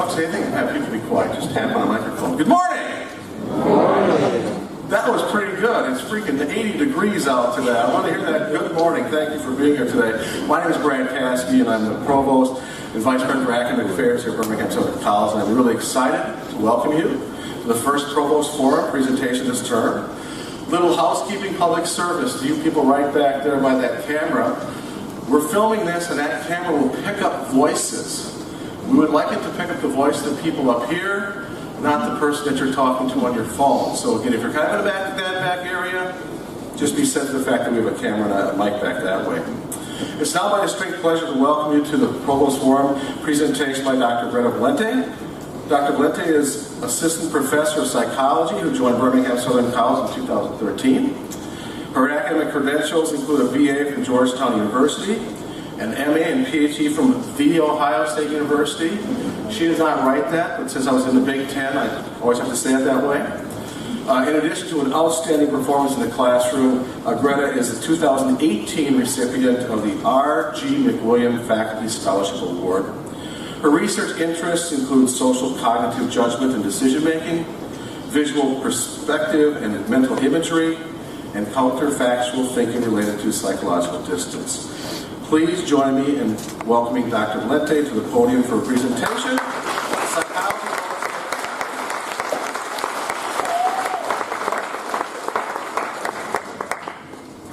don't say anything, have people be quiet. Just tap on the microphone. Good morning! Good morning! That was pretty good. It's freaking 80 degrees out today. I want to hear that. Good morning. Thank you for being here today. My name is Brad Caskey, and I'm the Provost and Vice President for Academic Affairs here at Birmingham Southern College, and I'm really excited to welcome you to the first Provost Forum presentation this term. Little housekeeping public service to you people right back there by that camera. We're filming this, and that camera will pick up voices. We would like it to pick up the voice of the people up here, not the person that you're talking to on your phone. So again, if you're kind of in that back area, just be sensitive to the fact that we have a camera and a mic back that way. It's now my distinct pleasure to welcome you to the Provost Forum presentation by Dr. Greta Valenti. Dr. Valenti is Assistant Professor of Psychology who joined Birmingham Southern College in 2013. Her academic credentials include a BA from Georgetown University, an MA and PhD from The Ohio State University. She did not write that, but since I was in the Big Ten, I always have to say it that way. In addition to an outstanding performance in the classroom, Greta is a 2018 recipient of the R.G. McWilliams Faculty Scholarship Award. Her research interests include social cognitive judgment and decision-making, visual perspective and mental imagery, and counterfactual thinking related to psychological distance. Please join me in welcoming Dr. Valenti to the podium for a presentation.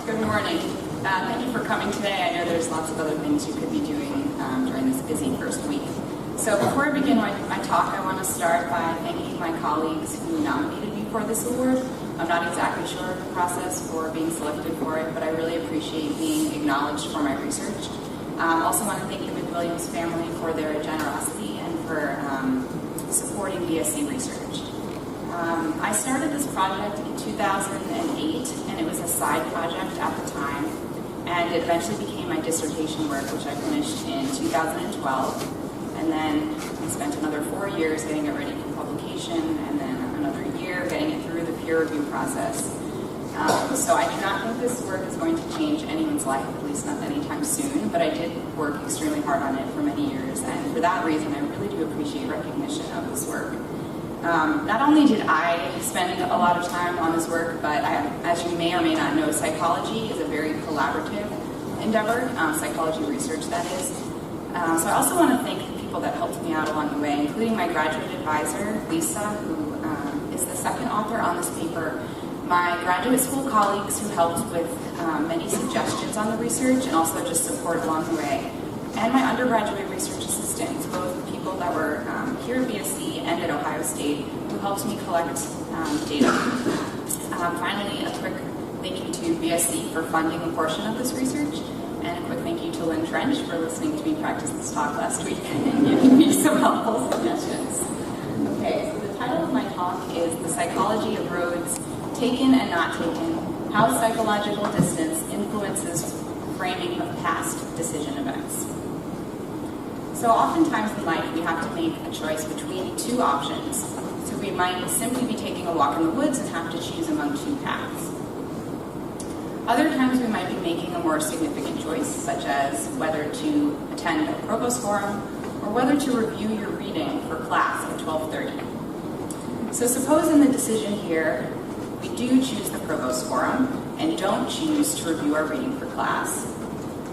Good morning. Thank you for coming today. I know there's lots of other things you could be doing during this busy first week. So before I begin my talk, I want to start by thanking my colleagues who nominated me for this award. I'm not exactly sure of the process for being selected for it, but I really appreciate being acknowledged for my research. I also want to thank the McWilliams family for their generosity and for supporting BSc research. I started this project in 2008, and it was a side project at the time, and it eventually became my dissertation work, which I finished in 2012, and then I spent another 4 years getting it ready for publication, and then another year getting it through the peer review process. So I do not think this work is going to change anyone's life, at least not anytime soon, but I did work extremely hard on it for many years, and for that reason I really do appreciate recognition of this work. Not only did I spend a lot of time on this work, but as you may or may not know, psychology is a very collaborative endeavor, psychology research that is. So I also want to thank the people that helped me out along the way, including my graduate advisor, Lisa, who is the second author on this paper, my graduate school colleagues who helped with many suggestions on the research and also just support along the way, and my undergraduate research assistants, both people that were here at BSc and at Ohio State, who helped me collect data. Finally, a quick thank you to BSc for funding a portion of this research, and a quick thank you to Lynn Trench for listening to me practice this talk last week and giving me some helpful suggestions. Okay, so the title of my talk is The Psychology of Roads, Taken and Not Taken, How Psychological Distance Influences Framing of Past Decision Events. So oftentimes in life we have to make a choice between two options. So we might simply be taking a walk in the woods and have to choose among two paths. Other times we might be making a more significant choice, such as whether to attend a provost forum or whether to review your reading for class at 12:30. So suppose in the decision here, we do choose the provost forum and don't choose to review our reading for class.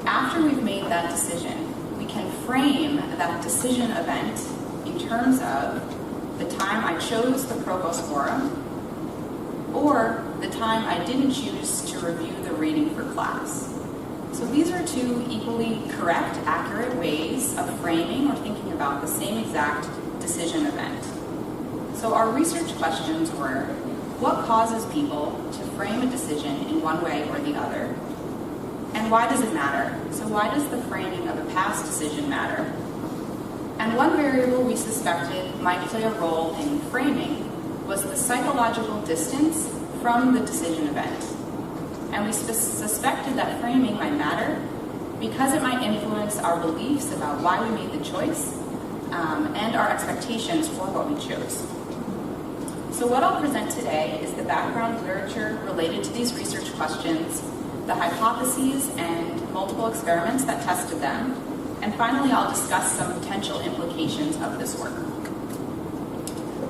After we've made that decision, we can frame that decision event in terms of the time I chose the provost forum or the time I didn't choose to review the reading for class. So these are two equally correct, accurate ways of framing or thinking about the same exact decision event. So our research questions were, what causes people to frame a decision in one way or the other? And why does it matter? So why does the framing of a past decision matter? And one variable we suspected might play a role in framing was the psychological distance from the decision event. And we suspected that framing might matter because it might influence our beliefs about why we made the choice and our expectations for what we chose. So what I'll present today is the background literature related to these research questions, the hypotheses and multiple experiments that tested them, and finally I'll discuss some potential implications of this work.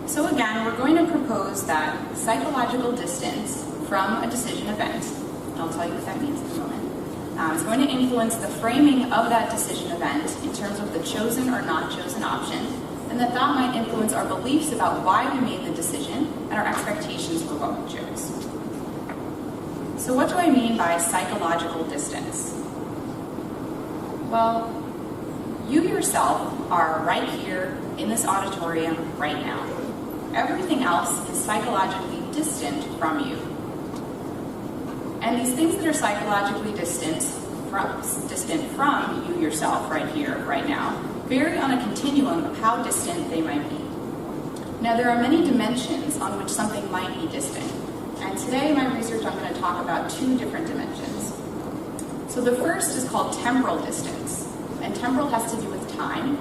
So again, we're going to propose that psychological distance from a decision event, and I'll tell you what that means in a moment, is going to influence the framing of that decision event in terms of the chosen or not chosen option, and that might influence our beliefs about why we made the decision and our expectations for what we chose. So what do I mean by psychological distance? Well, you yourself are right here in this auditorium right now. Everything else is psychologically distant from you. And these things that are psychologically distant from you yourself right here, right now, vary on a continuum of how distant they might be. Now, there are many dimensions on which something might be distant. And today in my research, I'm going to talk about two different dimensions. So the first is called temporal distance. And temporal has to do with time.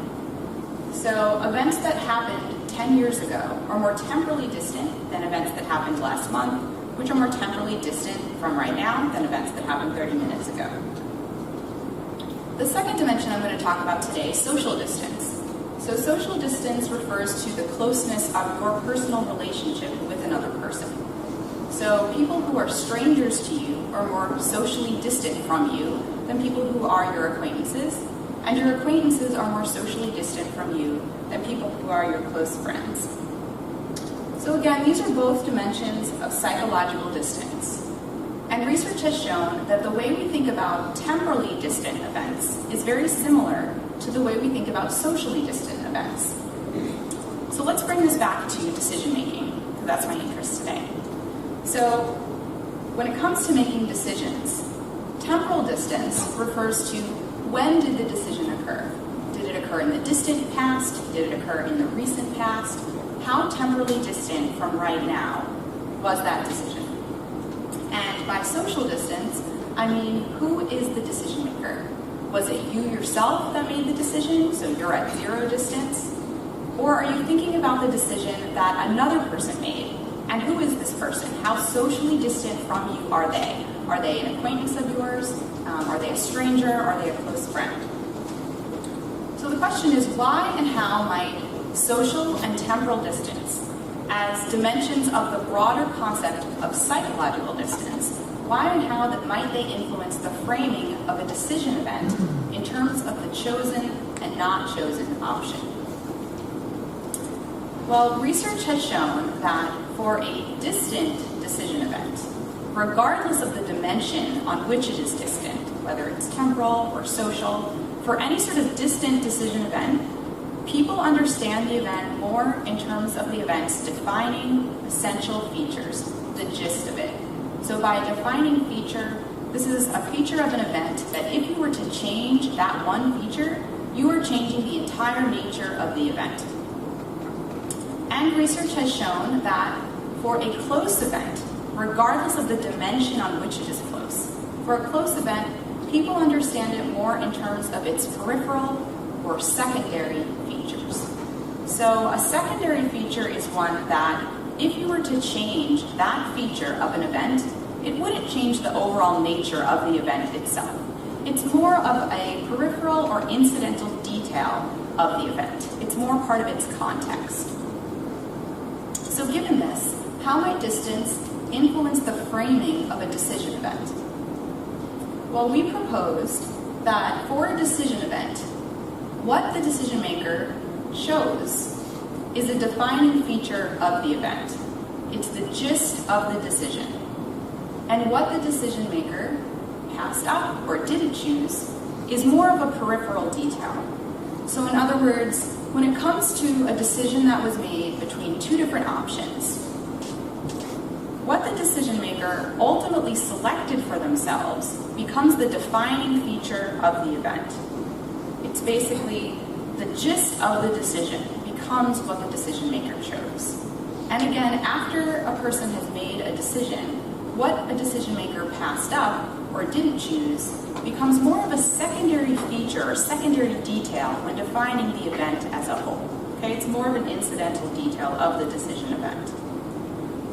So events that happened 10 years ago are more temporally distant than events that happened last month, which are more temporally distant from right now than events that happened 30 minutes ago. The second dimension I'm going to talk about today is social distance. So social distance refers to the closeness of your personal relationship with another person. So people who are strangers to you are more socially distant from you than people who are your acquaintances, and your acquaintances are more socially distant from you than people who are your close friends. So again, these are both dimensions of psychological distance. And research has shown that the way we think about temporally distant events is very similar to the way we think about socially distant events. So let's bring this back to decision making, because that's my interest today. So when it comes to making decisions, temporal distance refers to when did the decision occur? Did it occur in the distant past? Did it occur in the recent past? How temporally distant from right now was that decision? And by social distance, I mean, who is the decision maker? Was it you yourself that made the decision, so you're at zero distance? Or are you thinking about the decision that another person made? And who is this person? How socially distant from you are they? Are they an acquaintance of yours? Are they a stranger? Are they a close friend? So the question is, why and how might social and temporal distance, as dimensions of the broader concept of psychological distance, why and how that might they influence the framing of a decision event in terms of the chosen and not chosen option? Well, research has shown that for a distant decision event, regardless of the dimension on which it is distant, whether it's temporal or social, for any sort of distant decision event, people understand the event more in terms of the event's defining essential features, the gist of it. So by a defining feature, this is a feature of an event that if you were to change that one feature, you are changing the entire nature of the event. And research has shown that for a close event, regardless of the dimension on which it is close, for a close event, people understand it more in terms of its peripheral or secondary features. So a secondary feature is one that if you were to change that feature of an event, it wouldn't change the overall nature of the event itself. It's more of a peripheral or incidental detail of the event. It's more part of its context. So given this, how might distance influence the framing of a decision event? Well, we proposed that for a decision event, what the decision maker chose is a defining feature of the event. It's the gist of the decision. And what the decision maker passed up or didn't choose is more of a peripheral detail. So in other words, when it comes to a decision that was made between two different options, what the decision maker ultimately selected for themselves becomes the defining feature of the event. It's basically the gist of the decision becomes what the decision maker chose. And again, after a person has made a decision, what a decision maker passed up or didn't choose becomes more of a secondary feature or secondary detail when defining the event as a whole. Okay, it's more of an incidental detail of the decision event.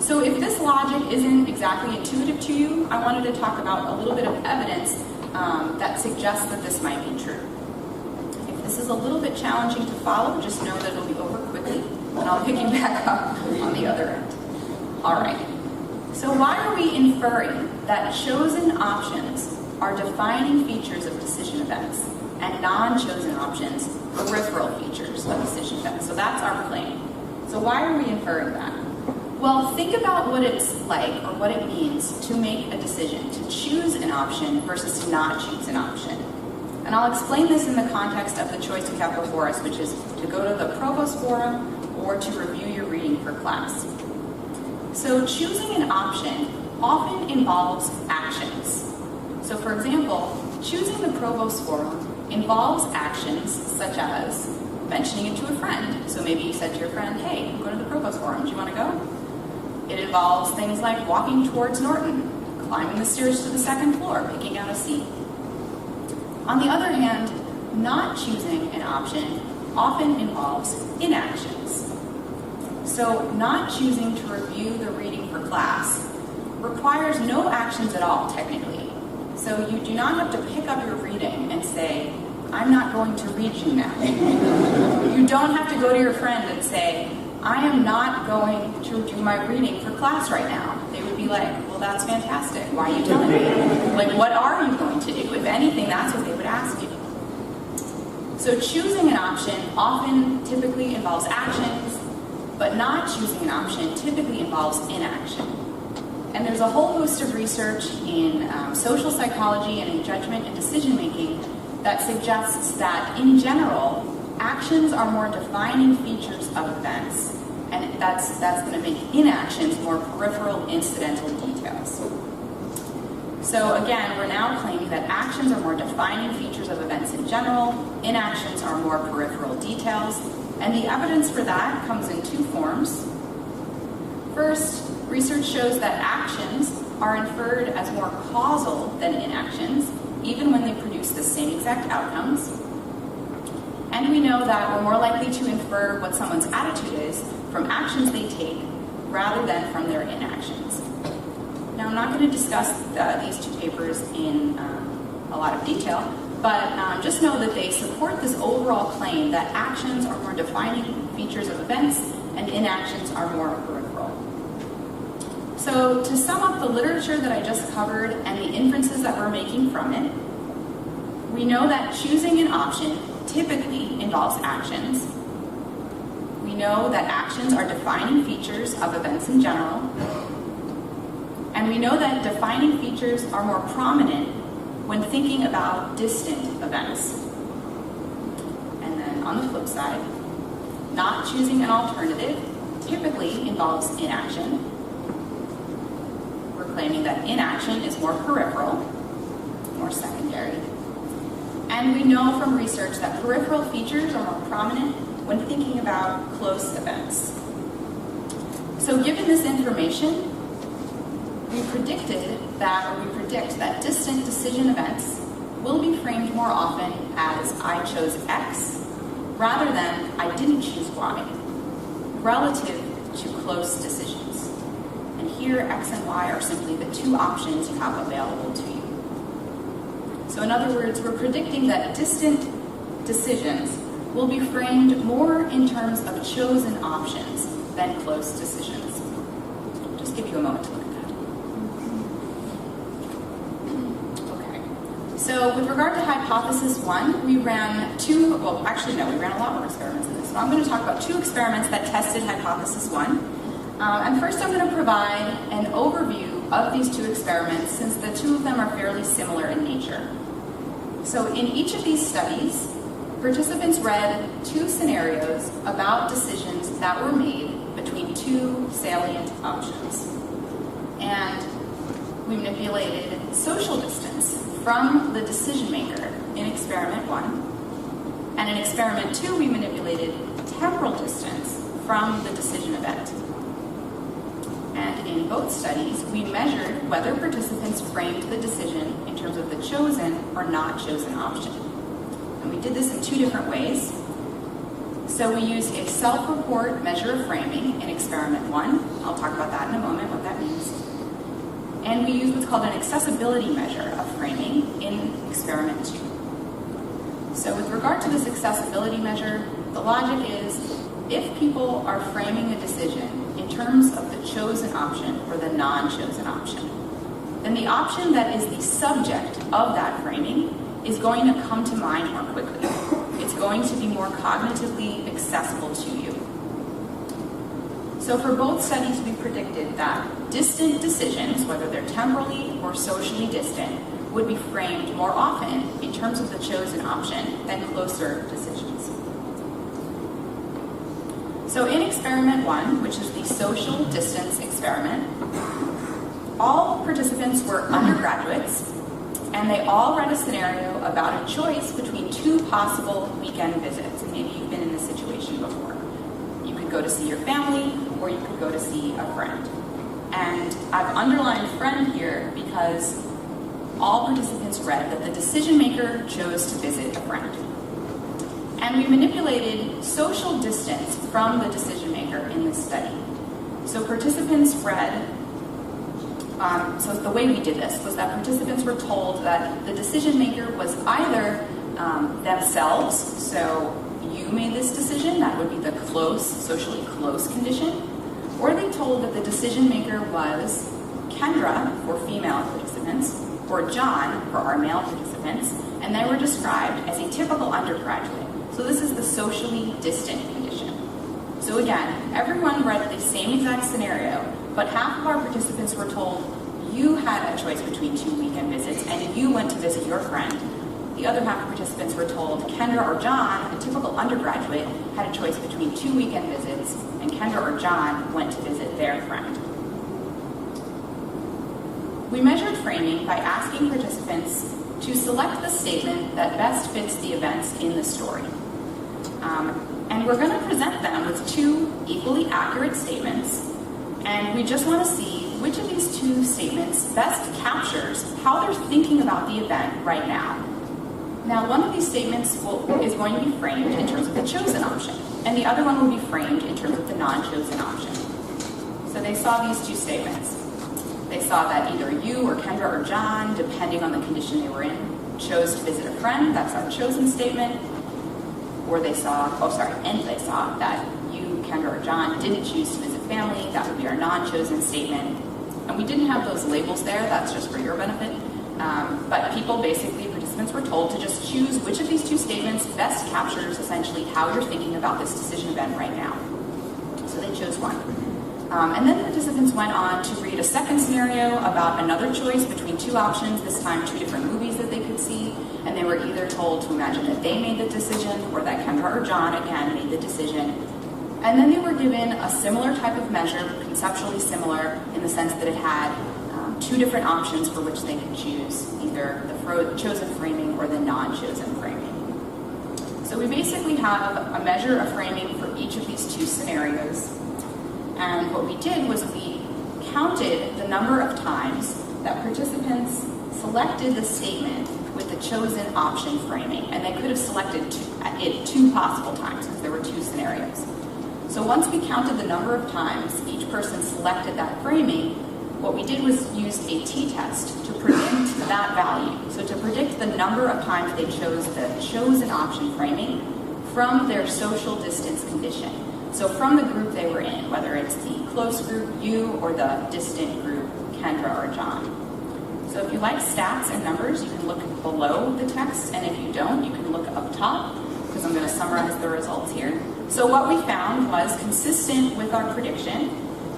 So if this logic isn't exactly intuitive to you, I wanted to talk about a little bit of evidence that suggests that this might be true. If this is a little bit challenging to follow, just know that it'll be over quickly. and I'll pick you back up on the other end. All right. So why are we inferring that chosen options are defining features of decision events and non-chosen options peripheral features of decision events? So that's our claim. So why are we inferring that? Well, think about what it's like or what it means to make a decision, to choose an option versus to not choose an option. And I'll explain this in the context of the choice we have before us, which is to go to the Provost Forum or to review your reading for class. So choosing an option often involves actions. So for example, choosing the Provost Forum involves actions such as mentioning it to a friend. So maybe you said to your friend, hey, I'm going to the Provost Forum, do you want to go? It involves things like walking towards Norton, climbing the stairs to the second floor, picking out a seat. On the other hand, not choosing an option often involves inactions. So not choosing to review the reading for class requires no actions at all, technically. So you do not have to pick up your reading and say, I'm not going to read you now. You don't have to go to your friend and say, I am not going to do my reading for class right now. They would be like, well, that's fantastic. Why are you telling me? Like, what are you going to do? If anything, that's what they would ask you. So choosing an option often typically involves actions, but not choosing an option typically involves inaction. And there's a whole host of research in social psychology and in judgment and decision making that suggests that, in general, actions are more defining features of events, and that's going to make inactions more peripheral, incidental details. So again, we're now claiming that actions are more defining features of events in general, inactions are more peripheral details, and the evidence for that comes in two forms. First, research shows that actions are inferred as more causal than inactions, even when they produce the same exact outcomes. And we know that we're more likely to infer what someone's attitude is from actions they take rather than from their inactions. Now, I'm not going to discuss these two papers in a lot of detail, but just know that they support this overall claim that actions are more defining features of events and inactions are more peripheral. So to sum up the literature that I just covered and the inferences that we're making from it, we know that choosing an option typically involves actions. We know that actions are defining features of events in general. And we know that defining features are more prominent when thinking about distant events. And then on the flip side, not choosing an alternative typically involves inaction. We're claiming that inaction is more peripheral, more secondary. And we know from research that peripheral features are more prominent when thinking about close events. So given this information, we predict that distant decision events will be framed more often as I chose X rather than I didn't choose Y, relative to close decisions. And here, X and Y are simply the two options you have available to you. So in other words, we're predicting that distant decisions will be framed more in terms of chosen options than close decisions. I'll just give you a moment to look at that. Okay. So with regard to hypothesis 1, we ran we ran a lot more experiments in this. So I'm going to talk about two experiments that tested hypothesis 1. And first I'm going to provide an overview of these two experiments since the two of them are fairly similar in nature. So in each of these studies, participants read two scenarios about decisions that were made between two salient options. And we manipulated social distance from the decision maker in experiment 1. And in experiment 2, we manipulated temporal distance from the decision event. And in both studies, we measured whether participants framed the decision in terms of the chosen or not chosen option. And we did this in two different ways. So we used a self-report measure of framing in experiment 1. I'll talk about that in a moment, what that means. And we used what's called an accessibility measure of framing in experiment 2. So with regard to this accessibility measure, the logic is if people are framing a decision in terms of the chosen option or the non-chosen option, then the option that is the subject of that framing is going to come to mind more quickly. It's going to be more cognitively accessible to you. So for both studies, we predicted that distant decisions, whether they're temporally or socially distant, would be framed more often in terms of the chosen option than closer decisions. So in experiment 1, which is the social distance experiment, all participants were undergraduates, and they all read a scenario about a choice between two possible weekend visits. And maybe you've been in this situation before. You could go to see your family, or you could go to see a friend. And I've underlined friend here because all participants read that the decision maker chose to visit a friend. And we manipulated social distance from the decision maker in this study. So participants read, so the way we did this was that participants were told that the decision maker was either themselves, so you made this decision, that would be the close, socially close condition, or they told that the decision maker was Kendra for female participants, or John for our male participants, and they were described as a typical undergraduate. So this is the socially distant condition. So again, everyone read the same exact scenario, but half of our participants were told you had a choice between two weekend visits and you went to visit your friend. The other half of participants were told Kendra or John, a typical undergraduate, had a choice between two weekend visits and Kendra or John went to visit their friend. We measured framing by asking participants to select the statement that best fits the events in the story. And we're going to present them with two equally accurate statements, and we just want to see which of these two statements best captures how they're thinking about the event right now. Now, one of these statements is going to be framed in terms of the chosen option, and the other one will be framed in terms of the non-chosen option. So they saw these two statements. They saw that either you or Kendra or John, depending on the condition they were in, chose to visit a friend, that's our chosen statement, or they saw, and they saw that you, Kendra or John, didn't choose to visit family, that would be our non-chosen statement. And we didn't have those labels there, that's just for your benefit. But people, basically, participants were told to just choose which of these two statements best captures essentially how you're thinking about this decision event right now. So they chose one. And then the participants went on to read a second scenario about another choice between two options, this time two different movies that they could see, and they were either told to imagine that they made the decision or that Kendra or John, again, made the decision. And then they were given a similar type of measure, conceptually similar, in the sense that it had two different options for which they could choose, either the chosen framing or the non-chosen framing. So we basically have a measure of framing for each of these two scenarios. And what we did was we counted the number of times that participants selected the statement with the chosen option framing. And they could have selected it two possible times because there were two scenarios. So once we counted the number of times each person selected that framing, what we did was use a t-test to predict that value. So to predict the number of times they chose the chosen option framing from their social distance condition. So from the group they were in, whether it's the close group, you, or the distant group, Kendra or John. So if you like stats and numbers, you can look below the text, and if you don't, you can look up top, because I'm going to summarize the results here. So what we found was consistent with our prediction.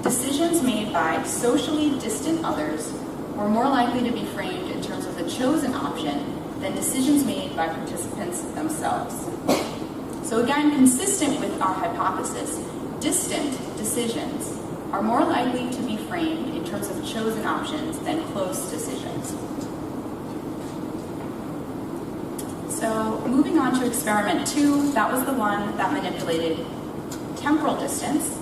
Decisions made by socially distant others were more likely to be framed in terms of the chosen option than decisions made by participants themselves. So again, consistent with our hypothesis, distant decisions are more likely to be framed in terms of chosen options than close decisions. So moving on to experiment 2, that was the one that manipulated temporal distance.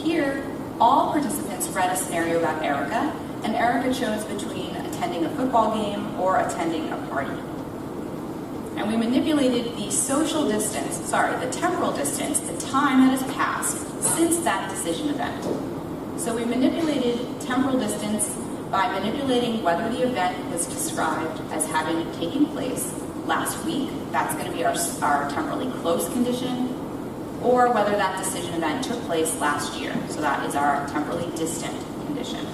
Here, all participants read a scenario about Erica, and Erica chose between attending a football game or attending a party. And we manipulated the the temporal distance, the time that has passed since that decision event. So we manipulated temporal distance by manipulating whether the event was described as having taken place last week, that's going to be our temporally close condition, or whether that decision event took place last year. So that is our temporally distant condition.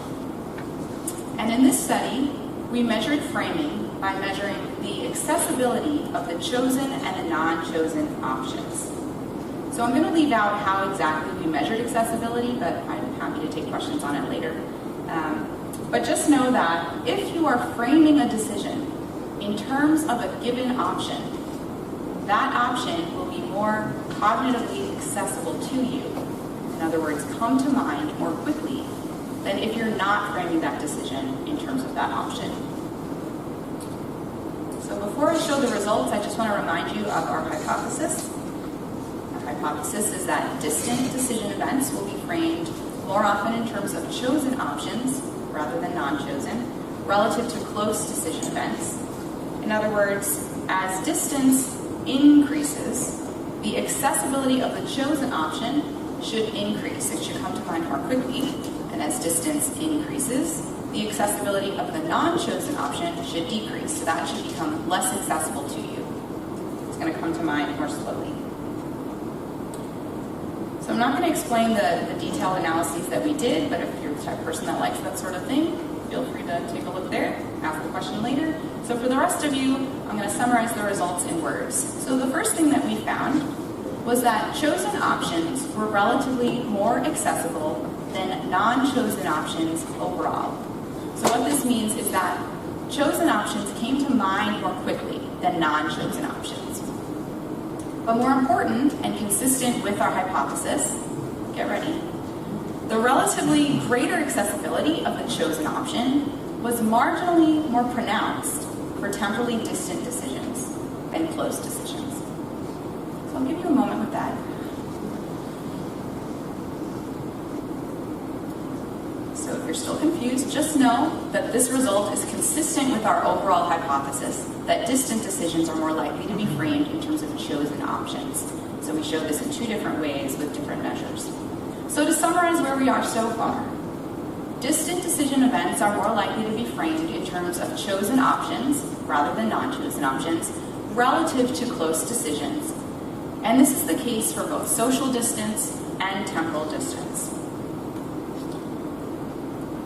And in this study, we measured framing by measuring the accessibility of the chosen and the non-chosen options. So I'm going to leave out how exactly we measured accessibility, but I'm happy to take questions on it later. But just know that if you are framing a decision in terms of a given option, that option will be more cognitively accessible to you. In other words, come to mind more quickly than if you're not framing that decision in terms of that option. So before I show the results, I just want to remind you of our hypothesis. Our hypothesis is that distant decision events will be framed more often in terms of chosen options rather than non-chosen, relative to close decision events. In other words, as distance increases, the accessibility of the chosen option should increase. It should come to mind more quickly. And as distance increases, the accessibility of the non-chosen option should decrease. So that should become less accessible to you. It's going to come to mind more slowly. So I'm not going to explain the detailed analyses that we did, but if you're the type of person that likes that sort of thing, feel free to take a look there, ask the question later. So for the rest of you, I'm going to summarize the results in words. So the first thing that we found was that chosen options were relatively more accessible than non-chosen options overall. So what this means is that chosen options came to mind more quickly than non-chosen options. But more important and consistent with our hypothesis, get ready, the relatively greater accessibility of the chosen option was marginally more pronounced for temporally distant decisions than close decisions. So I'll give you a moment with that. So if you're still confused, just know that this result is consistent with our overall hypothesis that distant decisions are more likely to be framed in terms of chosen options. So we showed this in two different ways with different measures. So to summarize where we are so far, distant decision events are more likely to be framed in terms of chosen options rather than non-chosen options relative to close decisions. And this is the case for both social distance and temporal distance.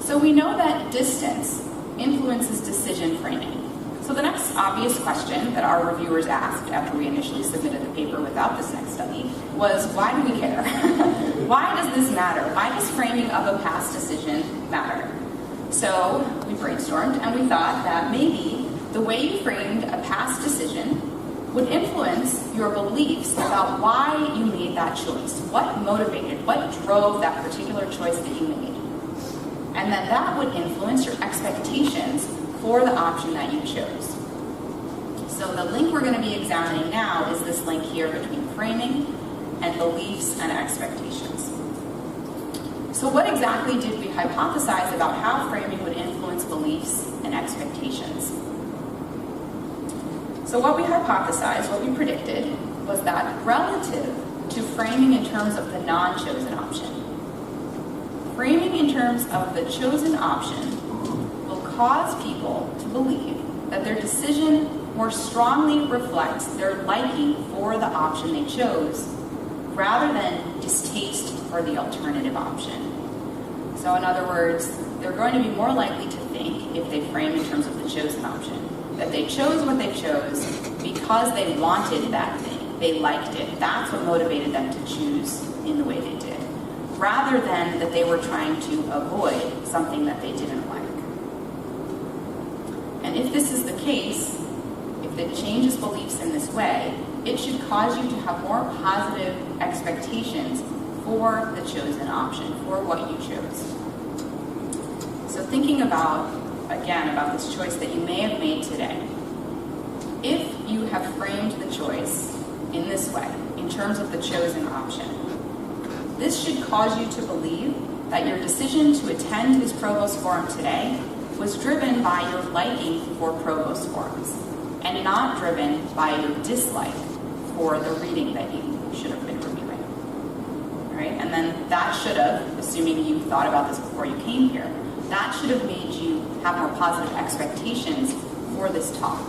So we know that distance influences decision framing. So the next obvious question that our reviewers asked after we initially submitted the paper without this next study was, why do we care? Why does this matter? Why does framing of a past decision matter? So we brainstormed and we thought that maybe the way you framed a past decision would influence your beliefs about why you made that choice. What motivated, what drove that particular choice that you made? And then that would influence your expectations for the option that you chose. So the link we're going to be examining now is this link here between framing and beliefs and expectations. So what exactly did we hypothesize about how framing would influence beliefs and expectations? So what we hypothesized, what we predicted, was that relative to framing in terms of the non-chosen option, framing in terms of the chosen option will cause people to believe that their decision more strongly reflects their liking for the option they chose rather than distaste for the alternative option. So in other words, they're going to be more likely to think, if they frame in terms of the chosen option, that they chose what they chose because they wanted that thing, they liked it. That's what motivated them to choose in the way they did, rather than that they were trying to avoid something that they didn't like. And if this is the case, if it changes beliefs in this way, it should cause you to have more positive expectations for the chosen option, for what you chose. So thinking about this choice that you may have made today, if you have framed the choice in this way, in terms of the chosen option, this should cause you to believe that your decision to attend this provost forum today was driven by your liking for provost forums, and not driven by your dislike for the reading that you should have been reviewing. All right? And then that should have, assuming you thought about this before you came here, that should have made you have more positive expectations for this talk.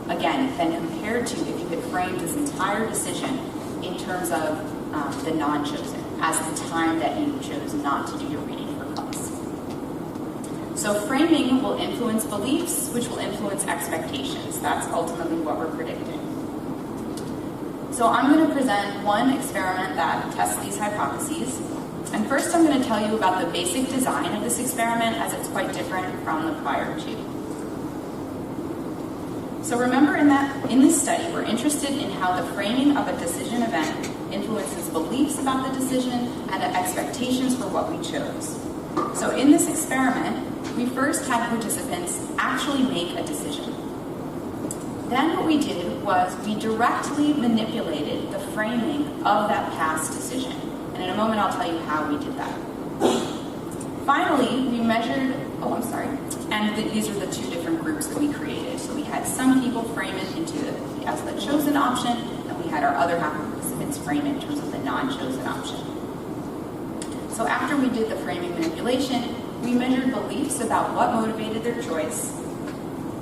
Again, than compared to if you had framed this entire decision in terms of the non-chosen as the time that you chose not to do your reading for class. So framing will influence beliefs, which will influence expectations. That's ultimately what we're predicting. So I'm going to present one experiment that tests these hypotheses. And first I'm going to tell you about the basic design of this experiment, as it's quite different from the prior two. So remember in this study, we're interested in how the framing of a decision event influences beliefs about the decision and the expectations for what we chose. So in this experiment, we first had participants actually make a decision. Then what we did was we directly manipulated the framing of that past decision. And in a moment, I'll tell you how we did that. Finally, we measured, these are the two different groups that we created. So we had some people frame it as the chosen option, and we had our other half of participants frame it in terms of the non-chosen option. So after we did the framing manipulation, we measured beliefs about what motivated their choice,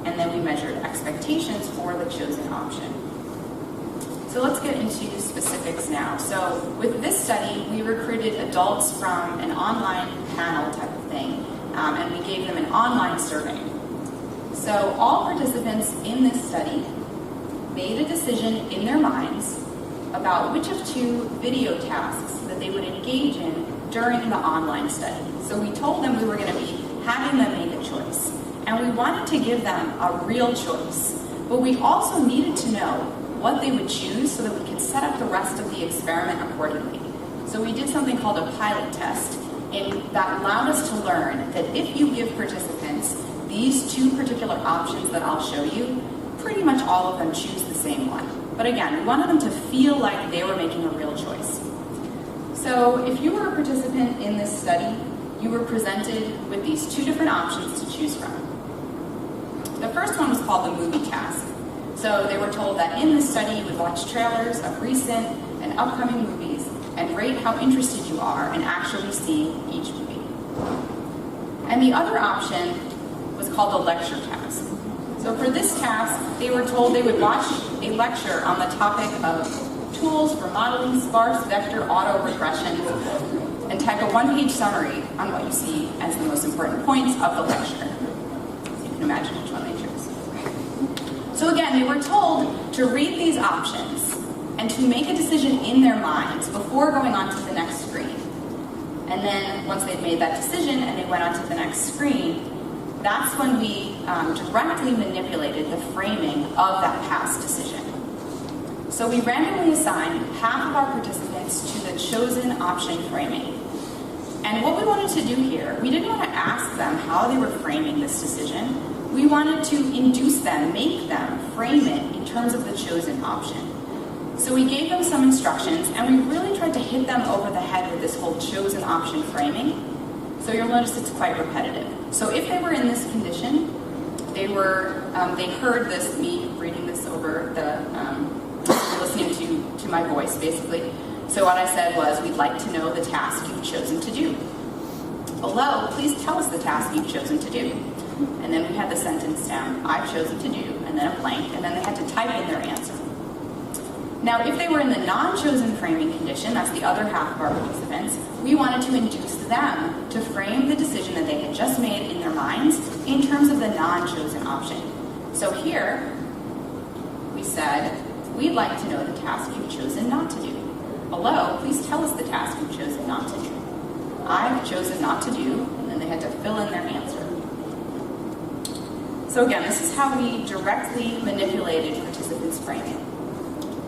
and then we measured expectations for the chosen option. So let's get into specifics now. So with this study, we recruited adults from an online panel type of thing, and we gave them an online survey. So all participants in this study made a decision in their minds about which of two video tasks that they would engage in during the online study. So we told them we were going to be having them make a choice. And we wanted to give them a real choice. But we also needed to know what they would choose so that we could set up the rest of the experiment accordingly. So we did something called a pilot test, and that allowed us to learn that if you give participants these two particular options that I'll show you, pretty much all of them choose the same one. But again, we wanted them to feel like they were making a real choice. So if you were a participant in this study, you were presented with these two different options to choose from. The first one was called the movie task. So they were told that in this study you would watch trailers of recent and upcoming movies and rate how interested you are in actually seeing each movie. And the other option was called the lecture task. So for this task, they were told they would watch a lecture on the topic of tools for modeling sparse vector auto-regression and type a one-page summary on what you see as the most important points of the lecture. So you can imagine which one they chose. So again, they were told to read these options and to make a decision in their minds before going on to the next screen. And then once they'd made that decision and they went on to the next screen, that's when we directly manipulated the framing of that past decision. So we randomly assigned half of our participants to the chosen option framing. And what we wanted to do here, we didn't want to ask them how they were framing this decision. We wanted to induce them, make them frame it in terms of the chosen option. So we gave them some instructions, and we really tried to hit them over the head with this whole chosen option framing. So you'll notice it's quite repetitive. So if they were in this condition, they heard this, me reading this over listening to my voice, basically. So what I said was, we'd like to know the task you've chosen to do. Below, please tell us the task you've chosen to do. And then we had the sentence down, I've chosen to do, and then a blank, and then they had to type in their answer. Now, if they were in the non-chosen framing condition, that's the other half of our participants, we wanted to induce them to frame the decision that they had just made in their minds in terms of the non-chosen option. So here, we said, we'd like to know the task you've chosen not to do. Below, please tell us the task you've chosen not to do. I've chosen not to do, and then they had to fill in their answer. So again, this is how we directly manipulated participants' framing.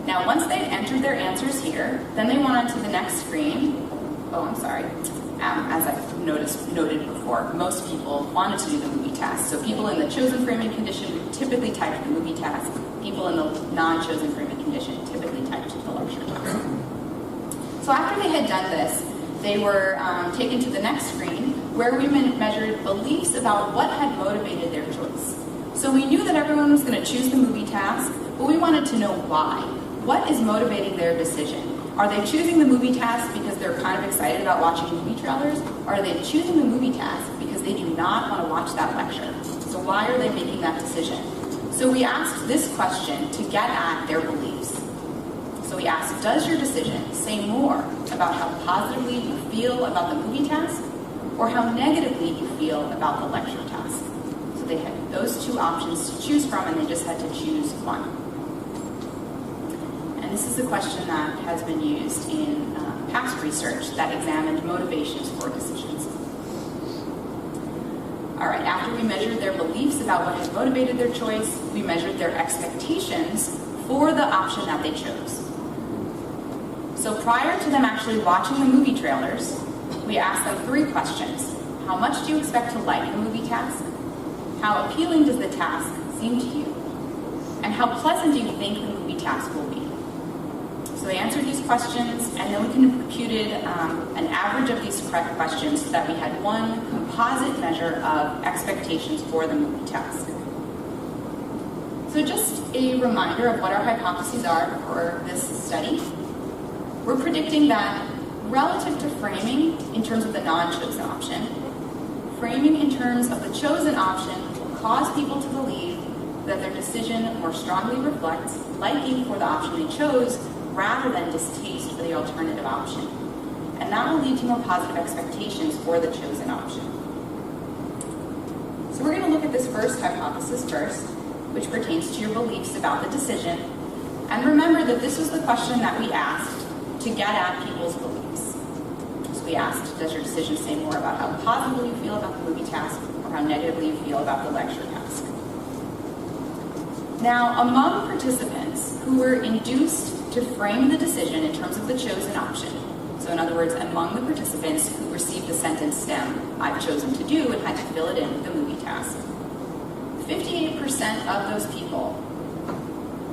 Now, once they'd entered their answers here, then they went on to the next screen. As I've noted before, most people wanted to do the movie task. So people in the chosen framing condition typically typed the movie task. People in the non-chosen framing condition typically typed the lecture task. So after they had done this, they were taken to the next screen where we measured beliefs about what had motivated their choice. So we knew that everyone was going to choose the movie task, but we wanted to know why. What is motivating their decision? Are they choosing the movie task because they're kind of excited about watching movie trailers? Or are they choosing the movie task because they do not want to watch that lecture? So why are they making that decision? So we asked this question to get at their beliefs. So we asked, does your decision say more about how positively you feel about the movie task or how negatively you feel about the lecture task? So they had those two options to choose from, and they just had to choose one. And this is a question that has been used in past research that examined motivations for decisions. All right, after we measured their beliefs about what had motivated their choice, we measured their expectations for the option that they chose. So prior to them actually watching the movie trailers, we asked them 3 questions. How much do you expect to like the movie task? How appealing does the task seem to you? And how pleasant do you think the movie task will be? So they answered these questions, and then we computed an average of these correct questions so that we had one composite measure of expectations for the movie task. So just a reminder of what our hypotheses are for this study. We're predicting that relative to framing in terms of the non-chosen option, framing in terms of the chosen option will cause people to believe that their decision more strongly reflects liking for the option they chose rather than distaste for the alternative option. And that will lead to more positive expectations for the chosen option. So we're going to look at this first hypothesis first, which pertains to your beliefs about the decision. And remember that this was the question that we asked to get at people's beliefs. So we asked, does your decision say more about how positively you feel about the movie task or how negatively you feel about the lecture task? Now, among participants who were induced to frame the decision in terms of the chosen option, so in other words, among the participants who received the sentence stem, I've chosen to do, and had to fill it in with the movie task, 58% of those people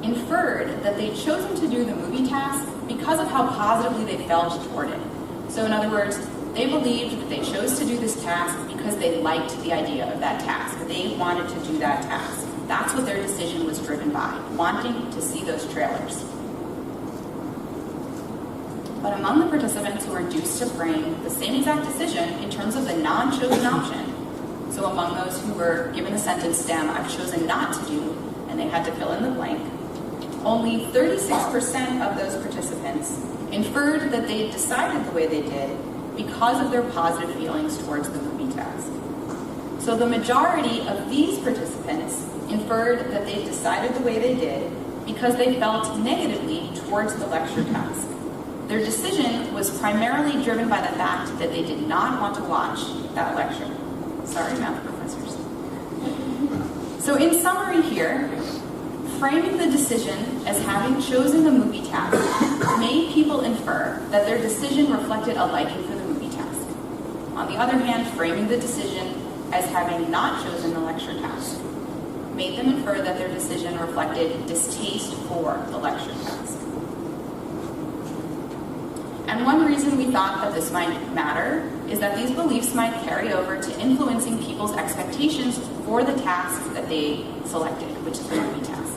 inferred that they'd chosen to do the movie task because of how positively they felt toward it. So in other words, they believed that they chose to do this task because they liked the idea of that task. They wanted to do that task. That's what their decision was driven by, wanting to see those trailers. But among the participants who were induced to frame the same exact decision in terms of the non-chosen option, so among those who were given the sentence stem, I've chosen not to do, and they had to fill in the blank, only 36% of those participants inferred that they decided the way they did because of their positive feelings towards the movie task. So the majority of these participants inferred that they decided the way they did because they felt negatively towards the lecture task. Their decision was primarily driven by the fact that they did not want to watch that lecture. Sorry, math professors. So in summary here, framing the decision as having chosen the movie task made people infer that their decision reflected a liking for the movie task. On the other hand, framing the decision as having not chosen the lecture task made them infer that their decision reflected distaste for the lecture task. And one reason we thought that this might matter is that these beliefs might carry over to influencing people's expectations for the task that they selected, which is the movie task.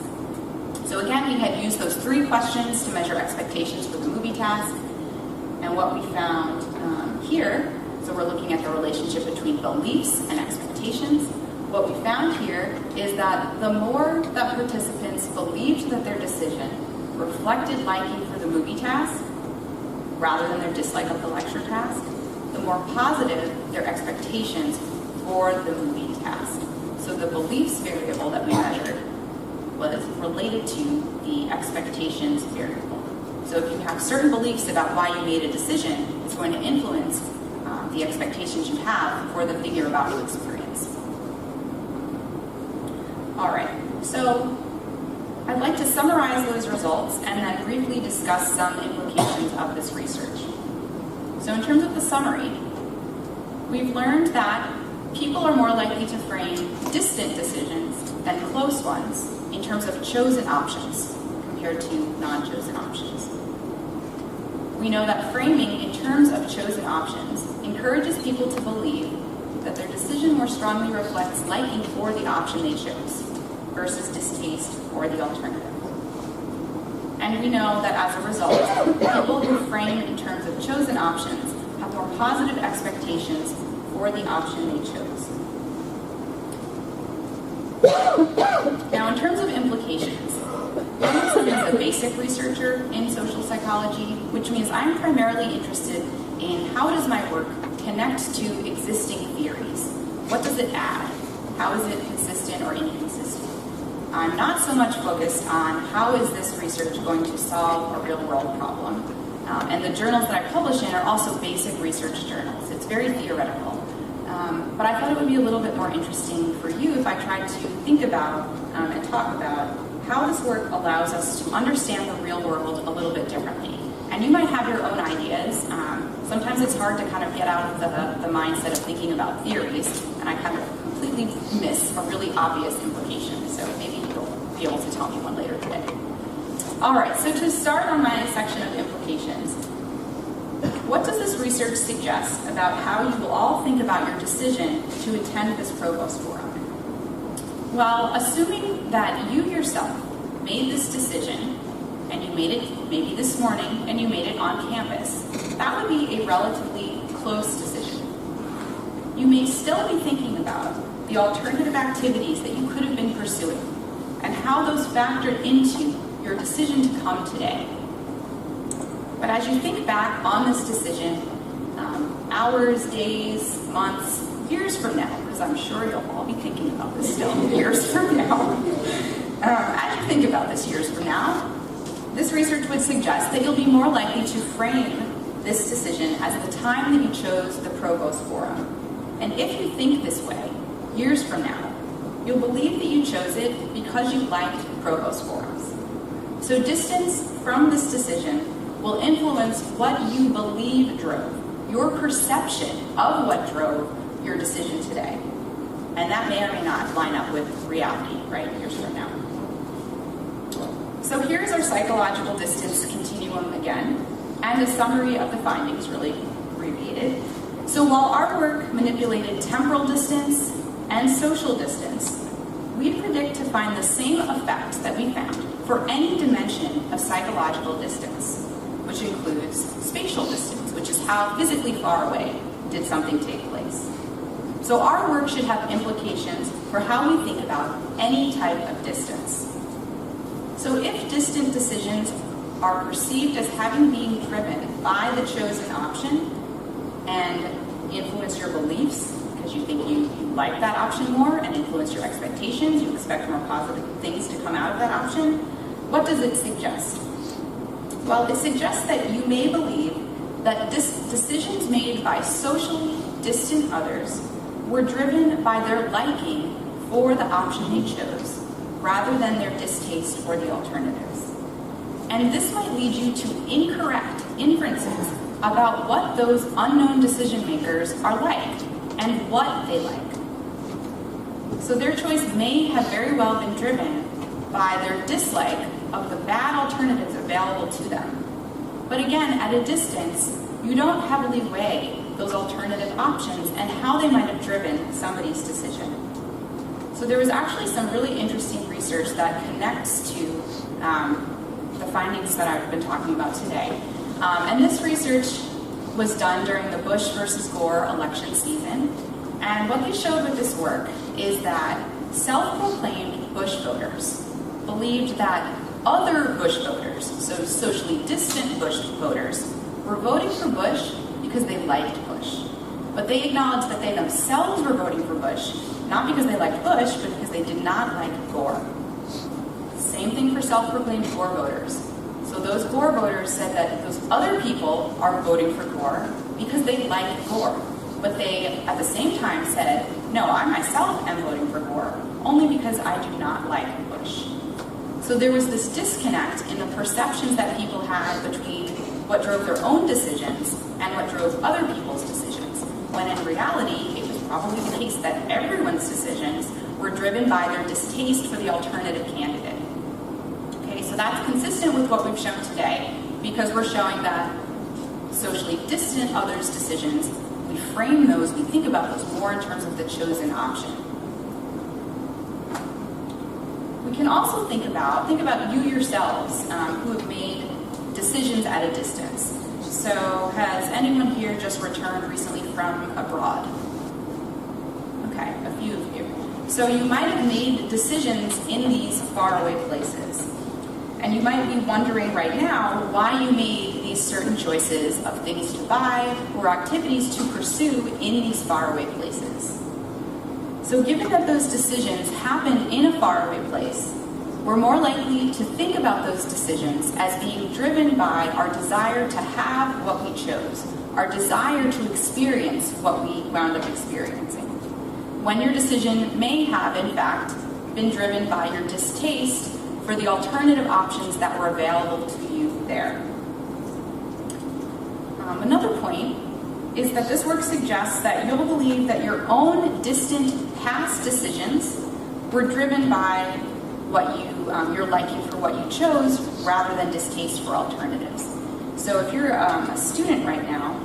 So again, we had used those 3 questions to measure expectations for the movie task. And what we found here, so we're looking at the relationship between beliefs and expectations. What we found here is that the more that participants believed that their decision reflected liking for the movie task, rather than their dislike of the lecture task, the more positive their expectations for the movie task. So the beliefs variable that we measured was related to the expectations variable. So if you have certain beliefs about why you made a decision, it's going to influence the expectations you have for the thing you're about to experience. All right, so I'd like to summarize those results and then briefly discuss some implications of this research. So in terms of the summary, we've learned that people are more likely to frame distant decisions than close ones in terms of chosen options compared to non-chosen options. We know that framing in terms of chosen options encourages people to believe that their decision more strongly reflects liking for the option they chose versus distaste for the alternative. And we know that as a result, people who frame in terms of chosen options have more positive expectations for the option they chose. Now, in terms of implications, McWilliams is a basic researcher in social psychology, which means I'm primarily interested in how does my work connect to existing theories? What does it add? How is it consistent or inconsistent? I'm not so much focused on how is this research going to solve a real-world problem. And the journals that I publish in are also basic research journals. It's very theoretical. But I thought it would be a little bit more interesting for you if I tried to think about and talk about how this work allows us to understand the real world a little bit differently. And you might have your own ideas. Sometimes it's hard to kind of get out of the mindset of thinking about theories, and I kind of completely miss a really obvious implication. So maybe you'll be able to tell me one later today. All right, so to start on my section of implications, what does this research suggest about how you will all think about your decision to attend this Provost Forum? Well, assuming that you yourself made this decision, and you made it maybe this morning, and you made it on campus, that would be a relatively close decision. You may still be thinking about the alternative activities that you could have been pursuing, and how those factored into your decision to come today. But as you think back on this decision, hours, days, months, years from now, because I'm sure you'll all be thinking about this still years from now. As you think about this years from now, this research would suggest that you'll be more likely to frame this decision as the time that you chose the Provost Forum. And if you think this way, years from now, you'll believe that you chose it because you liked Provost Forums. So distance from this decision will influence what you believe drove, your perception of what drove your decision today. And that may or may not line up with reality, right, years from now. So here's our psychological distance continuum again, and a summary of the findings, really abbreviated. So while our work manipulated temporal distance and social distance, we predict to find the same effect that we found for any dimension of psychological distance, which includes spatial distance, which is how physically far away did something take place. So our work should have implications for how we think about any type of distance. So if distant decisions are perceived as having been driven by the chosen option and influence your beliefs, because you think you like that option more, and influence your expectations, you expect more positive things to come out of that option, what does it suggest? Well, it suggests that you may believe that decisions made by socially distant others were driven by their liking for the option they chose, rather than their distaste for the alternatives. And this might lead you to incorrect inferences about what those unknown decision makers are like and what they like. So their choice may have very well been driven by their dislike of the bad alternatives available to them. But again, at a distance, you don't heavily weigh those alternative options and how they might have driven somebody's decision. So there was actually some really interesting research that connects to the findings that I've been talking about today. And this research was done during the Bush versus Gore election season. And what they showed with this work is that self-proclaimed Bush voters believed that other Bush voters, so socially distant Bush voters, were voting for Bush because they liked Bush. But they acknowledged that they themselves were voting for Bush, not because they liked Bush, but because they did not like Gore. Same thing for self-proclaimed Gore voters. So those Gore voters said that those other people are voting for Gore because they like Gore. But they, at the same time, said, no, I myself am voting for Gore, only because I do not like Bush. So there was this disconnect in the perceptions that people had between what drove their own decisions and what drove other people's decisions, when in reality, it was probably the case that everyone's decisions were driven by their distaste for the alternative candidate. Okay, so that's consistent with what we've shown today, because we're showing that socially distant others' decisions, we frame those, we think about those more in terms of the chosen option. We can also think about you yourselves who have made decisions at a distance. So has anyone here just returned recently from abroad? Okay, a few of you. So you might have made decisions in these faraway places. And you might be wondering right now why you made these certain choices of things to buy or activities to pursue in these faraway places. So given that those decisions happened in a faraway place, we're more likely to think about those decisions as being driven by our desire to have what we chose, our desire to experience what we wound up experiencing. When your decision may have, in fact, been driven by your distaste for the alternative options that were available to you there. Another point is that this work suggests that you'll believe that your own distant past decisions were driven by what your liking for what you chose rather than distaste for alternatives. So if you're a student right now,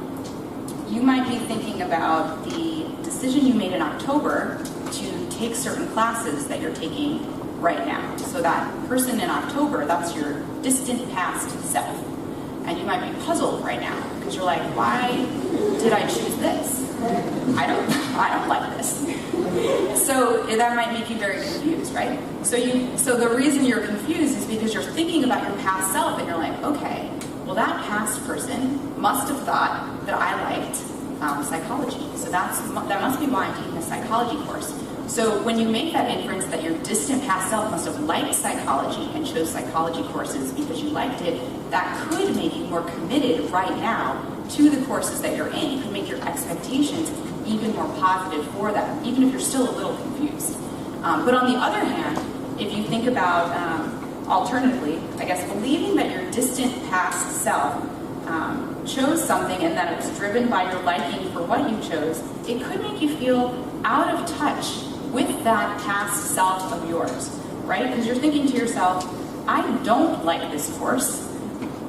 you might be thinking about the decision you made in October to take certain classes that you're taking right now. So that person in October, that's your distant past self. And you might be puzzled right now because you're like, why did I choose this? I don't like this. So that might make you very confused, right? So the reason you're confused is because you're thinking about your past self and you're like, okay, well that past person must have thought that I liked psychology. So that must be why I'm taking a psychology course. So when you make that inference that your distant past self must have liked psychology and chose psychology courses because you liked it, that could make you more committed right now to the courses that you're in. It could make your expectations even more positive for them, even if you're still a little confused. But on the other hand, if you think about, alternatively, I guess, believing that your distant past self chose something and that it was driven by your liking for what you chose, it could make you feel out of touch with that past self of yours, right? Because you're thinking to yourself, I don't like this course.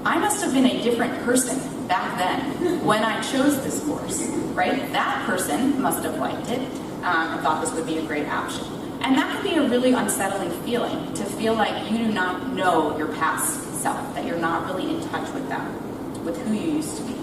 I must have been a different person back then when I chose this course, right? That person must have liked it and thought this would be a great option. And that can be a really unsettling feeling, to feel like you do not know your past self, that you're not really in touch with them, with who you used to be.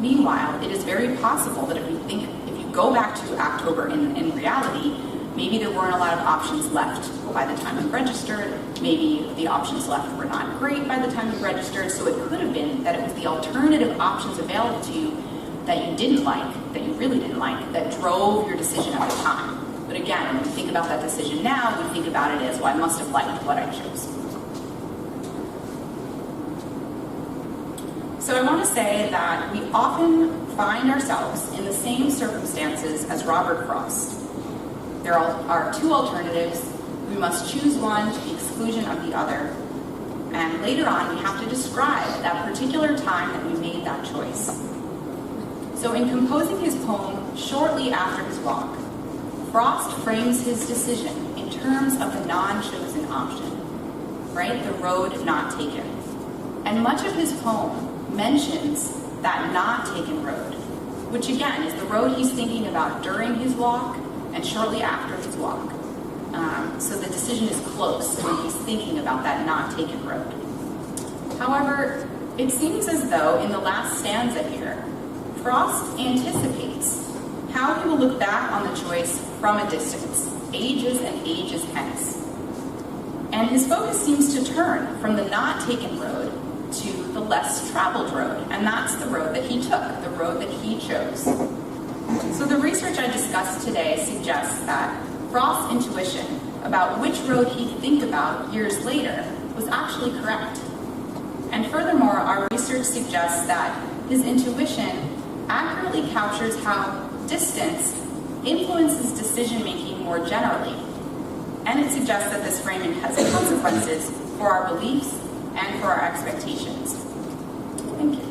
Meanwhile, it is very possible that if you go back to October in reality, maybe there weren't a lot of options left by the time you registered. Maybe the options left were not great by the time you registered. So it could have been that it was the alternative options available to you that you didn't like, that you really didn't like, that drove your decision at the time. But again, when we think about that decision now, we think about it as, well, I must have liked what I chose. So I want to say that we often find ourselves in the same circumstances as Robert Frost. There are two alternatives. We must choose one to the exclusion of the other. And later on, we have to describe that particular time that we made that choice. So in composing his poem shortly after his walk, Frost frames his decision in terms of the non-chosen option, right? The road not taken. And much of his poem mentions that not taken road, which again is the road he's thinking about during his walk and shortly after his walk. So the decision is close when he's thinking about that not taken road. However, it seems as though in the last stanza here, Frost anticipates how he will look back on the choice from a distance, ages and ages hence. And his focus seems to turn from the not taken road to the less traveled road, and that's the road that he took, the road that he chose. So the research I discussed today suggests that Frost's intuition about which road he'd think about years later was actually correct. And furthermore, our research suggests that his intuition accurately captures how distance influences decision-making more generally. And it suggests that this framing has consequences for our beliefs and for our expectations. Thank you.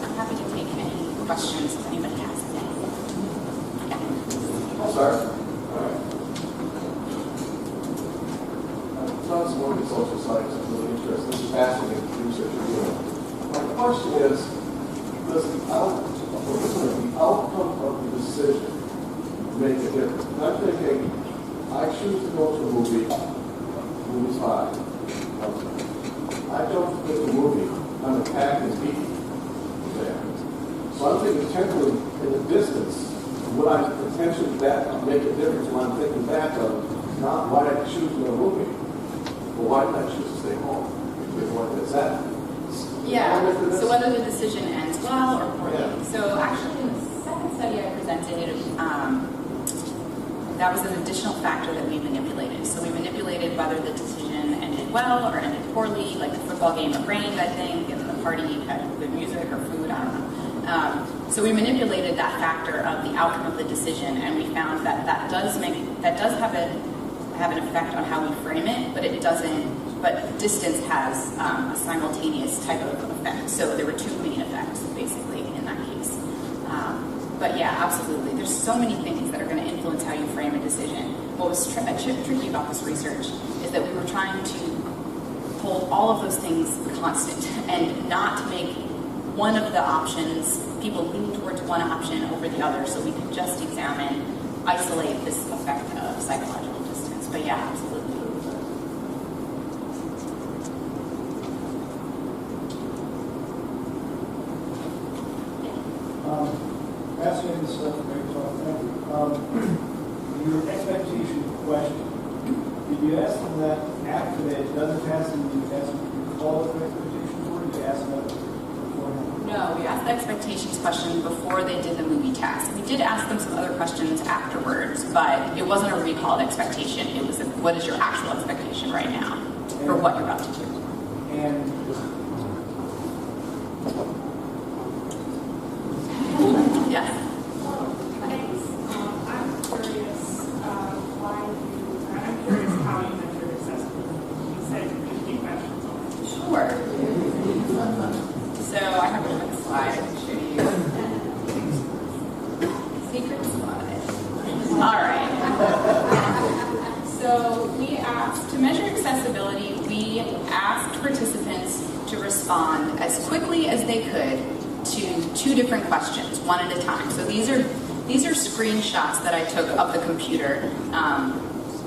I'm happy to take any questions if anybody has any. I'll start. Tons of work in social science is really interesting. This is fascinating research you're doing. My question is, does the outcome of the decision make a difference? And I'm thinking, I choose to go to a movie, movie's fine. I don't get the movie, I'm attacked and beaten there. So I'm thinking temporally in the distance, would I potentially make a difference when I'm thinking back of not why did I choose to go movie, but why did I choose to stay home? What is that? Yeah, so whether the decision ends well or poorly. Yeah. So actually in the second study I presented, that was an additional factor that we manipulated. So we manipulated whether the decision ended well or ended poorly, like the football game it rained, I think, and the party had good music or food, I don't know. So we manipulated that factor of the outcome of the decision, and we found that that does have an effect on how we frame it, but it doesn't. But distance has a simultaneous type of effect. So there were two main effects, basically, in that case. But yeah, absolutely. There's so many things that are going to influence how you frame a decision. What was tricky about this research is that we were trying to hold all of those things constant and not make one of the options, people lean towards one option over the other, so we could just isolate this effect of psychological distance. But yeah, absolutely. Fascinating stuff, great talk, thank you. Your expectation question, did you ask them that after they had done the test and you asked them to recall what their expectations were, or did you ask them beforehand? No, we asked the expectations question before they did the movie task. We did ask them some other questions afterwards, but it wasn't a recalled expectation. It was what is your actual expectation right now for what you're about to do. And Yes. Thanks. I'm curious how you measured accessibility. You said 50 questions on it. Sure. So I have a quick slide I can show you. Secret slide. All right. So we asked, to measure accessibility, we asked participants to respond as quickly as they could to two different questions, one at a time. So these are screenshots that I took of the computer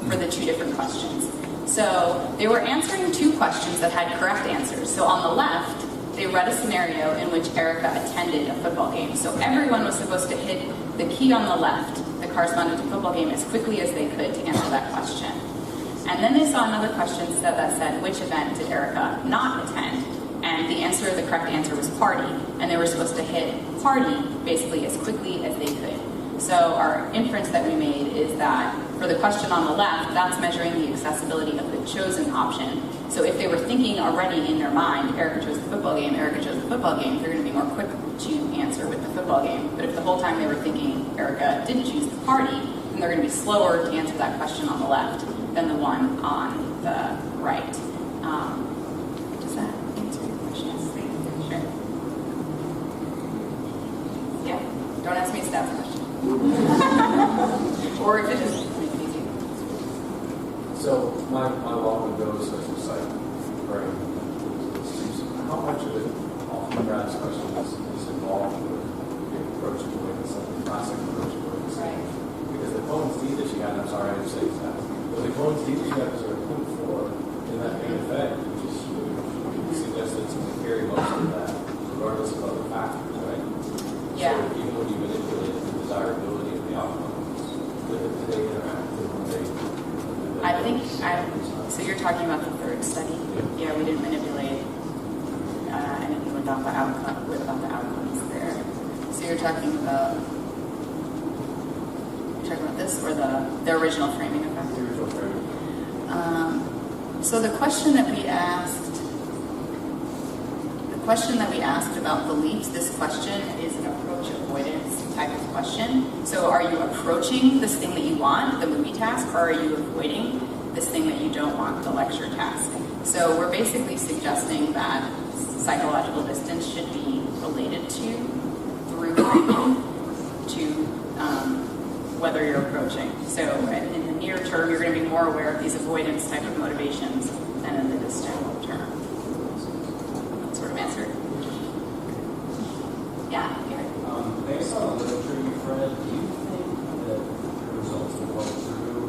for the two different questions. So they were answering two questions that had correct answers. So on the left, they read a scenario in which Erica attended a football game. So everyone was supposed to hit the key on the left that corresponded to football game as quickly as they could to answer that question. And then they saw another question that said, which event did Erica not attend? And the correct answer was party. And they were supposed to hit party basically as quickly as they could. So our inference that we made is that for the question on the left, that's measuring the accessibility of the chosen option. So if they were thinking already in their mind, Erica chose the football game, Erica chose the football game, they're going to be more quick to answer with the football game. But if the whole time they were thinking Erica didn't choose the party, then they're going to be slower to answer that question on the left than the one on the right. Does that answer your question? Sure. Yeah. Don't ask me a stats question. Or if it is, make it easy. So my walk would go to social site, right? How much of it, often Brad's question is involved with the approach to it, it's like the classic approach to it. Right. Because the components D that you got, I'm sorry I didn't say that, but the components D that you got is sort of put forward in that main effect, which is suggests that it's going to carry most of that, regardless of other factors, right? Yeah. So even when you manipulate the desirability of the outcomes, they interact when they. So you're talking about the third study? Yeah, we didn't manipulate anything about the outcomes there. So you're talking about this or the original framing effect? The original framing. So the question that we asked about beliefs, this question is an approach avoidance type of question. So are you approaching this thing that you want, the movie task, or are you avoiding this thing that you don't want, the lecture task? So we're basically suggesting that psychological distance should be related to, through framing, to whether you're approaching. So in the near term, you're going to be more aware of these avoidance type of motivations than in the distant term. That sort of answer. Yeah, Gary. Based on the literature you've read, do you think that the results will go through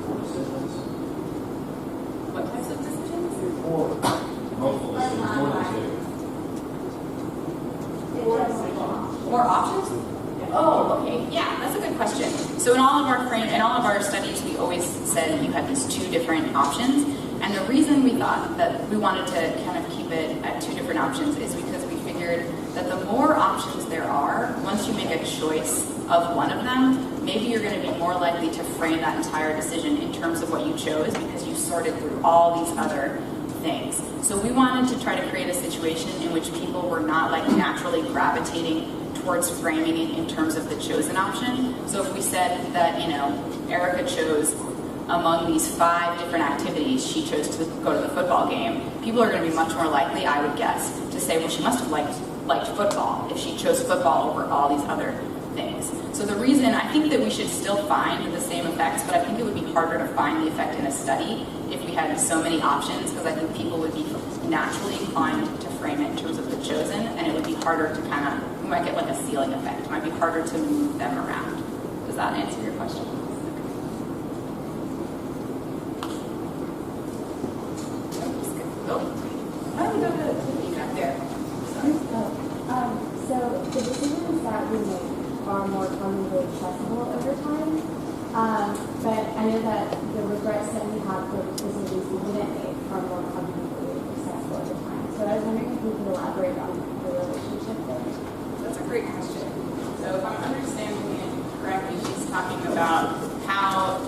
four decisions? What types of decisions? Four. Multiple decisions, more than two. More options? Oh, okay. Yeah, that's a good question. So in all of our studies, we always said you had these two different options. And the reason we thought that we wanted to kind of keep it at two different options is because we figured that the more options there are, once you make a choice of one of them, maybe you're going to be more likely to frame that entire decision in terms of what you chose because you sorted through all these other things. So we wanted to try to create a situation in which people were not like naturally gravitating towards framing it in terms of the chosen option. So if we said that, Erica chose among these 5 different activities, she chose to go to the football game, people are going to be much more likely, I would guess, to say, well, she must have liked football if she chose football over all these other things. So the reason, I think that we should still find the same effects, but I think it would be harder to find the effect in a study if we had so many options, because I think people would be naturally inclined to frame it in terms of the chosen, and it would be harder to we might get like a ceiling effect. It might be harder to move them around. Does that answer your question? Why don't we go to the back there? So the decisions that we make are more cognitively accessible over time. But I know that the regrets that we have for decisions we didn't make are more cognitively accessible over time. So I was wondering if you could elaborate on the relationship there. That's a great question. So if I'm understanding it correctly, she's talking about how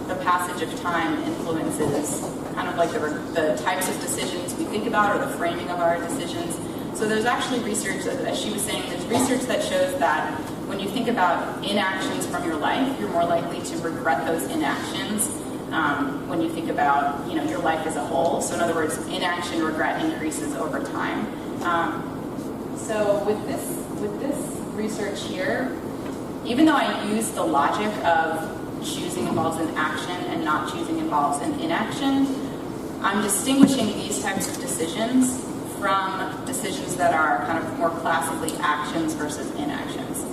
the passage of time influences kind of like the types of decisions we think about or the framing of our decisions. So there's actually research, as she was saying, there's research that shows that when you think about inactions from your life, you're more likely to regret those inactions when you think about your life as a whole. So in other words, inaction regret increases over time. So with this research here, even though I use the logic of choosing involves an action and not choosing involves an inaction, I'm distinguishing these types of decisions from decisions that are kind of more classically actions versus inactions.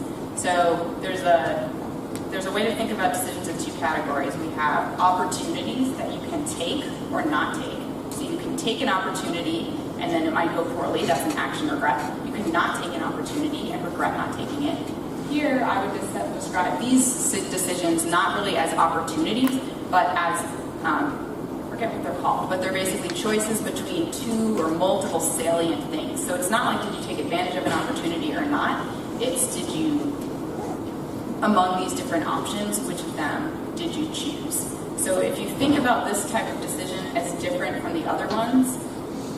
So there's a way to think about decisions in 2 categories. We have opportunities that you can take or not take. So you can take an opportunity and then it might go poorly. That's an action regret. You can not take an opportunity and regret not taking it. Here, I would describe these decisions not really as opportunities, but as, I forget what they're called, but they're basically choices between 2 or multiple salient things. So it's not like did you take advantage of an opportunity or not, it's did you, among these different options, which of them did you choose? So if you think about this type of decision as different from the other ones,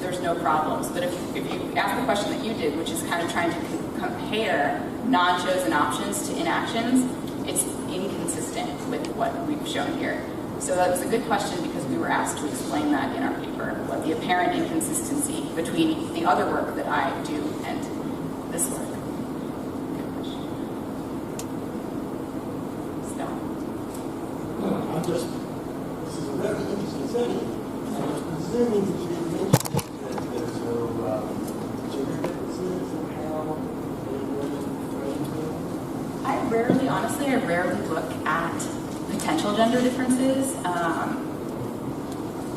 there's no problems. But if you ask the question that you did, which is kind of trying to compare non-chosen options to inactions, it's inconsistent with what we've shown here. So that was a good question because we were asked to explain that in our paper, what the apparent inconsistency between the other work that I do and this work. Good question. This is a very interesting study. I was presuming that you didn't mention that there's no gender differences in how they women frame things. I rarely look at potential gender differences,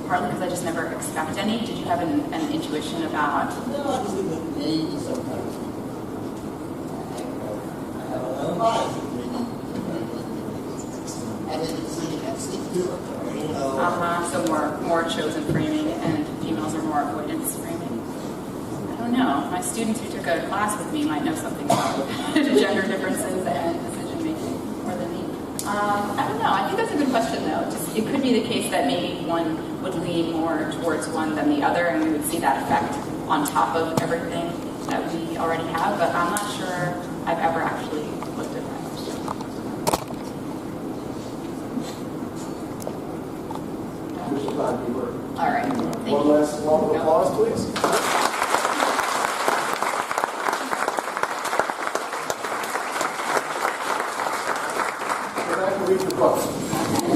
partly because I just never expect any. Did you have an intuition about? No, I just think that maybe sometimes I have a own bias that maybe I didn't see to it. So more chosen framing and females are more avoidance framing. I don't know. My students who took a class with me might know something about gender differences and decision making more than me. I don't know. I think that's a good question, though. It could be the case that maybe one would lean more towards one than the other, and we would see that effect on top of everything that we already have, but I'm not sure I've ever actually looked at that question. Here's your time, keeper. All right. Thank One you. last round of applause, please.